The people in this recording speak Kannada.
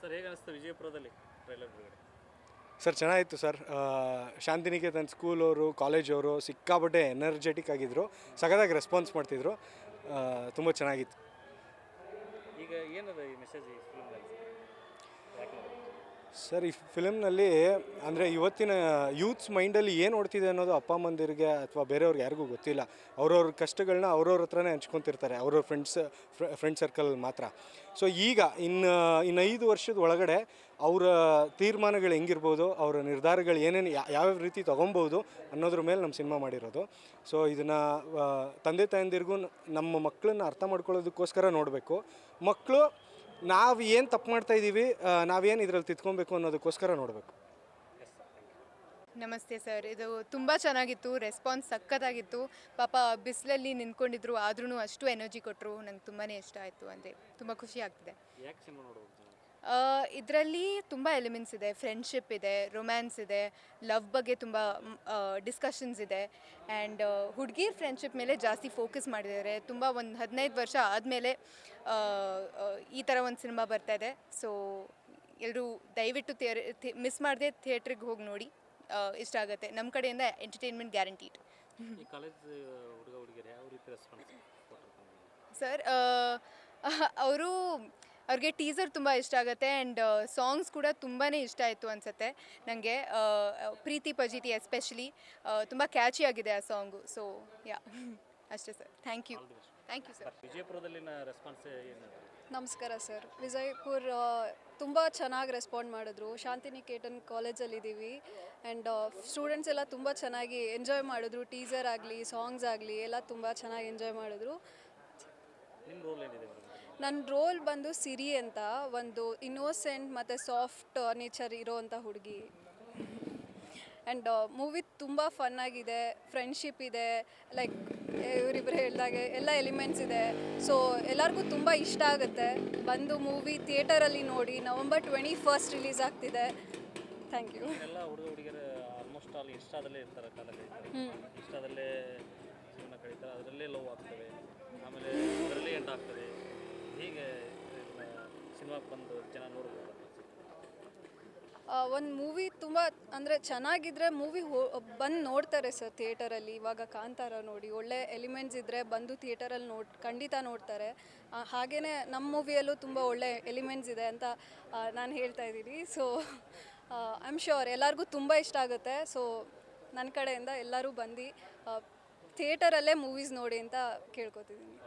ಸರ್ ಹೇಗೆ ಅನಿಸ್ತು ವಿಜಯಪುರದಲ್ಲಿ ಟ್ರೈಲರ್ ಬಿಡುಗಡೆ? ಸರ್ ಚೆನ್ನಾಗಿತ್ತು ಸರ್. ಶಾಂತಿನಿಕೇತನ್ ಸ್ಕೂಲವರು ಕಾಲೇಜವರು ಸಿಕ್ಕಾಪಟ್ಟೆ ಎನರ್ಜೆಟಿಕ್ ಆಗಿದ್ದರು, ಸಖತ್ತಾಗಿ ರೆಸ್ಪಾನ್ಸ್ ಮಾಡ್ತಿದ್ರು, ತುಂಬ ಚೆನ್ನಾಗಿತ್ತು. ಈಗ ಏನದ ಈ ಮೆಸೇಜ್ ಈ ಫಿಲ್ಮ್ನಲ್ಲಿ? ಸರ್ ಈ ಫಿಲಮ್ನಲ್ಲಿ ಅಂದರೆ ಇವತ್ತಿನ ಯೂತ್ಸ್ ಮೈಂಡಲ್ಲಿ ಏನು ಓಡ್ತಿದೆ ಅನ್ನೋದು ಅಪ್ಪ ಅಮ್ಮಂದಿರಿಗೆ ಅಥವಾ ಬೇರೆಯವ್ರಿಗೆ ಯಾರಿಗೂ ಗೊತ್ತಿಲ್ಲ. ಅವ್ರವ್ರ ಕಷ್ಟಗಳನ್ನ ಅವ್ರವ್ರ ಹತ್ರನೇ ಹಂಚ್ಕೊತಿರ್ತಾರೆ, ಅವ್ರವ್ರ ಫ್ರೆಂಡ್ ಸರ್ಕಲ್ ಮಾತ್ರ. ಸೊ ಈಗ ಇನ್ನು 5 ವರ್ಷದ ಒಳಗಡೆ ಅವರ ತೀರ್ಮಾನಗಳು ಹೆಂಗಿರ್ಬೋದು, ಅವರ ನಿರ್ಧಾರಗಳು ಏನೇನು ಯಾವ್ಯಾವ ರೀತಿ ತೊಗೊಬೋದು ಅನ್ನೋದ್ರ ಮೇಲೆ ನಮ್ಮ ಸಿನಿಮಾ ಮಾಡಿರೋದು. ಸೊ ಇದನ್ನು ತಂದೆ ತಾಯಂದಿರಿಗೂ ನಮ್ಮ ಮಕ್ಕಳನ್ನ ಅರ್ಥ ಮಾಡ್ಕೊಳ್ಳೋದಕ್ಕೋಸ್ಕರ ನೋಡಬೇಕು. ಮಕ್ಕಳು ನಾವು ಏನು ತಪ್ಪು ಮಾಡ್ತಾಯಿದ್ದೀವಿ, ನಾವೇನು ಇದರಲ್ಲಿ ತಿದ್ಕೊಬೇಕು ಅನ್ನೋದಕ್ಕೋಸ್ಕರ ನೋಡಬೇಕು. ನಮಸ್ತೆ ಸರ್, ಇದು ತುಂಬ ಚೆನ್ನಾಗಿತ್ತು, ರೆಸ್ಪಾನ್ಸ್ ಸಖತ್ತಾಗಿತ್ತು. ಪಾಪ ಬಿಸಿಲಲ್ಲಿ ನಿಂತ್ಕೊಂಡಿದ್ರು, ಆದ್ರೂ ಅಷ್ಟು ಎನರ್ಜಿ ಕೊಟ್ಟರು. ನಂಗೆ ತುಂಬಾ ಇಷ್ಟ ಆಯಿತು, ಅಂದರೆ ತುಂಬ ಖುಷಿ ಆಗ್ತಿದೆ. ಯಾಕೆ ಸಿನಿಮಾ ನೋಡ್ಬೋದು? ಇದರಲ್ಲಿ ತುಂಬ ಎಲಿಮೆಂಟ್ಸ್ ಇದೆ, ಫ್ರೆಂಡ್ಶಿಪ್ ಇದೆ, ರೊಮ್ಯಾನ್ಸ್ ಇದೆ, ಲವ್ ಬಗ್ಗೆ ತುಂಬ ಡಿಸ್ಕಷನ್ಸ್ ಇದೆ. ಆ್ಯಂಡ್ ಹುಡುಗಿರ್ ಫ್ರೆಂಡ್ಶಿಪ್ ಮೇಲೆ ಜಾಸ್ತಿ ಫೋಕಸ್ ಮಾಡಿದ್ದಾರೆ. ತುಂಬ ಒಂದು 15 ವರ್ಷ ಆದಮೇಲೆ ಈ ಥರ ಒಂದು ಸಿನಿಮಾ ಬರ್ತಾಯಿದೆ. ಸೊ ಎಲ್ಲರೂ ದಯವಿಟ್ಟು ಮಿಸ್ ಮಾಡದೆ ಥಿಯೇಟ್ರಿಗೆ ಹೋಗಿ ನೋಡಿ, ಇಷ್ಟ ಆಗುತ್ತೆ. ನಮ್ಮ ಕಡೆಯಿಂದ ಎಂಟರ್ಟೈನ್ಮೆಂಟ್ ಗ್ಯಾರಂಟೀಡ್. ಈ ಕಾಲೇಜ್ ಹುಡುಗ ಹುಡುಗಿಯರು ಯಾವ ರೀತಿ ರೆಸ್ಪಾನ್ಸ್ ಸರ್, ಅವ್ರಿಗೆ ಟೀಸರ್ ತುಂಬ ಇಷ್ಟ ಆಗುತ್ತೆ. ಆ್ಯಂಡ್ ಸಾಂಗ್ಸ್ ಕೂಡ ತುಂಬಾ ಇಷ್ಟ ಆಯಿತು ಅನಿಸುತ್ತೆ ನನಗೆ. ಪ್ರೀತಿ ಪಜಿತಿ ಎಸ್ಪೆಷಲಿ ತುಂಬ ಕ್ಯಾಚಿ ಆಗಿದೆ ಆ ಸಾಂಗು. ಸೊ ಯಾ ಅಷ್ಟೇ ಸರ್. Thank you sir. ವಿಜಯಪುರದಲ್ಲಿನ ರೆಸ್ಪಾನ್ಸ್ ಏನು? ನಮಸ್ಕಾರ ಸರ್. ವಿಜಯಪುರ ತುಂಬ ಚೆನ್ನಾಗಿ ರೆಸ್ಪಾಂಡ್ ಮಾಡಿದ್ರು. ಶಾಂತಿನಿಕೇತನ್ ಕಾಲೇಜಲ್ಲಿದ್ದೀವಿ ಆ್ಯಂಡ್ ಸ್ಟೂಡೆಂಟ್ಸ್ ಎಲ್ಲ ತುಂಬ ಚೆನ್ನಾಗಿ ಎಂಜಾಯ್ ಮಾಡಿದ್ರು. ಟೀಸರ್ ಆಗಲಿ, ಸಾಂಗ್ಸ್ ಆಗಲಿ ಎಲ್ಲ ತುಂಬ ಚೆನ್ನಾಗಿ ಎಂಜಾಯ್ ಮಾಡಿದ್ರು. ನಿಮ್ಮ ರೋಲ್ ಏನಿದೆ? ನನ್ನ ರೋಲ್ ಬಂದು ಸಿರಿ ಅಂತ, ಒಂದು ಇನ್ನೋಸೆಂಟ್ ಮತ್ತು ಸಾಫ್ಟ್ ನೇಚರ್ ಇರೋವಂಥ ಹುಡುಗಿ. ಆ್ಯಂಡ್ ಮೂವಿ ತುಂಬ ಫನ್ನಾಗಿದೆ, ಫ್ರೆಂಡ್ಶಿಪ್ ಇದೆ, ಲೈಕ್ ಇವರಿಬ್ಬರು ಹೇಳಿದಾಗೆ ಎಲ್ಲ ಎಲಿಮೆಂಟ್ಸ್ ಇದೆ. ಸೊ ಎಲ್ಲರಿಗೂ ತುಂಬ ಇಷ್ಟ ಆಗುತ್ತೆ. ಬಂದು ಮೂವಿ ಥಿಯೇಟರಲ್ಲಿ ನೋಡಿ. November 21 ರಿಲೀಸ್ ಆಗ್ತಿದೆ. Thank you. ಎಲ್ಲ ಹುಡುಗ ಹುಡುಗಿಯರು ಆಲ್ಮೋಸ್ಟ್ ಆಲ್ ಇನ್ಸ್ಟಾದಲ್ಲೇ ಇರ್ತಾರೆ, ಕಾಲ ಕಳೀತಾರೆ, ಇನ್ಸ್ಟಾದಲ್ಲೇ ಜೀವನ ಕಳೀತಾರೆ, ಅದರಲ್ಲೇ ಲವ್ ಆಗ್ತವೆ, ಆಮೇಲೆ ಅದರಲ್ಲೇ ಎಂಡ್ ಆಗ್ತದೆ. ಹೀಗೆ ಸಿನಿಮಾಕ್ಕೆ ಬಂದು ಜನ ನೋಡ್ಬೋದು. ಒಂದು ಮೂವಿ ತುಂಬ ಅಂದರೆ ಚೆನ್ನಾಗಿದ್ದರೆ ಮೂವಿ ಬಂದು ನೋಡ್ತಾರೆ ಸರ್ ಥಿಯೇಟರಲ್ಲಿ. ಇವಾಗ ಕಾಂತಾರ ನೋಡಿ, ಒಳ್ಳೆ ಎಲಿಮೆಂಟ್ಸ್ ಇದ್ದರೆ ಬಂದು ಥಿಯೇಟರಲ್ಲಿ ಖಂಡಿತ ನೋಡ್ತಾರೆ. ಹಾಗೆಯೇ ನಮ್ಮ ಮೂವಿಯಲ್ಲೂ ತುಂಬ ಒಳ್ಳೆ ಎಲಿಮೆಂಟ್ಸ್ ಇದೆ ಅಂತ ನಾನು ಹೇಳ್ತಾ ಇದ್ದೀನಿ. ಸೊ ಐ ಆಮ್ ಶ್ಯೂರ್ ಎಲ್ಲರಿಗೂ ತುಂಬ ಇಷ್ಟ ಆಗುತ್ತೆ. ಸೊ ನನ್ನ ಕಡೆಯಿಂದ ಎಲ್ಲರೂ ಬಂದು ಥಿಯೇಟರಲ್ಲೇ ಮೂವೀಸ್ ನೋಡಿ ಅಂತ ಕೇಳ್ಕೊತಿದ್ದೀನಿ.